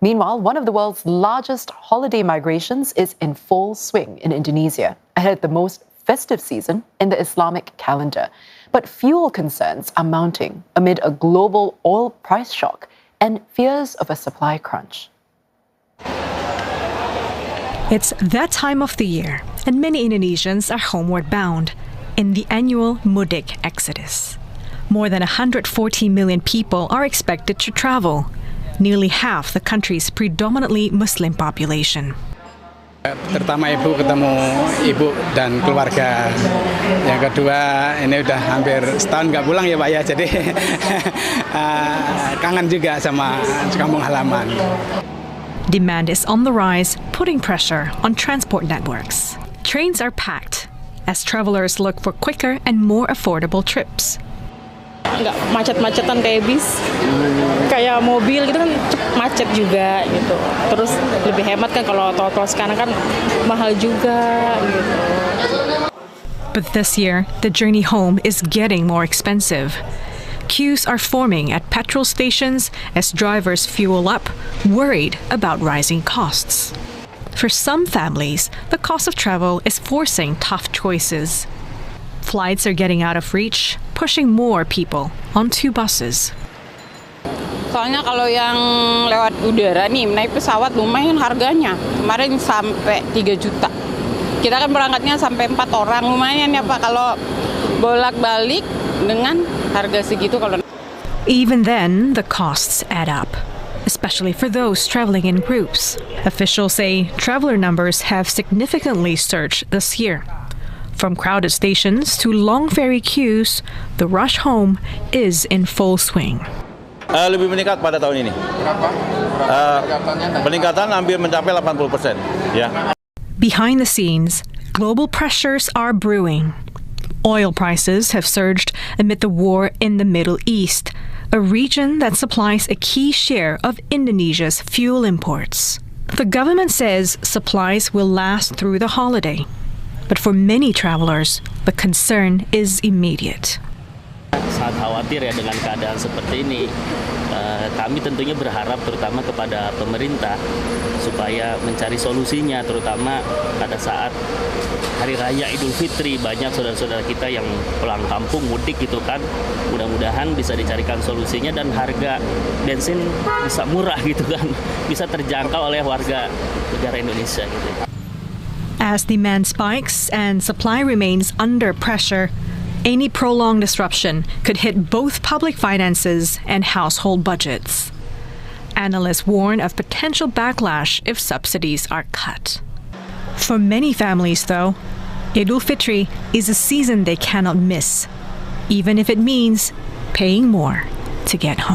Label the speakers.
Speaker 1: Meanwhile, one of the world's largest holiday migrations is in full swing in Indonesia, ahead of the most festive season in the Islamic calendar. But fuel concerns are mounting amid a global oil price shock and fears of a supply crunch.
Speaker 2: It's that time of the year, and many Indonesians are homeward bound in the annual Mudik Exodus. More than 140 million people are expected to travel, nearly half the country's predominantly Muslim population.
Speaker 3: Terutama ibu ketemu ibu dan keluarga. Yang kedua, ini udah hampir setahun nggak pulang ya Pak ya, jadi kangen juga sama kampung halaman.
Speaker 2: Demand is on the rise, putting pressure on transport networks. Trains are packed as travelers look for quicker and more affordable trips.
Speaker 4: Nggak macet-macetan kayak bis, kayak mobil gitu kan macet juga gitu. Terus lebih hemat kan kalau tol-tol sekarang kan mahal juga gitu.
Speaker 2: But this year, the journey home is getting more expensive. Queues are forming at petrol stations as drivers fuel up, worried about rising costs. For some families, the cost of travel is forcing tough choices. Flights are getting out of reach, pushing more people onto buses.
Speaker 4: Soalnya kalau yang lewat udara nih, naik pesawat lumayan harganya. Kemarin sampai 3 juta. Kita kan berangkatnya sampai 4 orang, lumayan ya Pak kalau bolak-balik dengan harga segitu kalau.
Speaker 2: Even then, the costs add up, especially for those traveling in groups. Officials say traveler numbers have significantly surged this year. From crowded stations to long ferry queues, the rush home is in full swing.
Speaker 5: Lebih meningkat pada tahun ini.
Speaker 6: Berapa?
Speaker 5: Peningkatan hampir mencapai 80%. Ya.
Speaker 2: Behind the scenes, global pressures are brewing. Oil prices have surged amid the war in the Middle East, a region that supplies a key share of Indonesia's fuel imports. The government says supplies will last through the holiday. But for many travelers, the concern is immediate.
Speaker 7: Sangat khawatir ya dengan keadaan seperti ini. Kami tentunya berharap terutama kepada pemerintah supaya mencari solusinya, terutama pada saat Hari Raya Idul Fitri, banyak saudara-saudara kita yang pulang kampung mudik gitu kan. Mudah-mudahan bisa dicarikan solusinya dan harga bensin bisa murah gitu kan, bisa terjangkau oleh warga negara Indonesia gitu.
Speaker 2: As demand spikes and supply remains under pressure, any prolonged disruption could hit both public finances and household budgets. Analysts warn of potential backlash if subsidies are cut. For many families, though, Idul Fitri is a season they cannot miss, even if it means paying more to get home.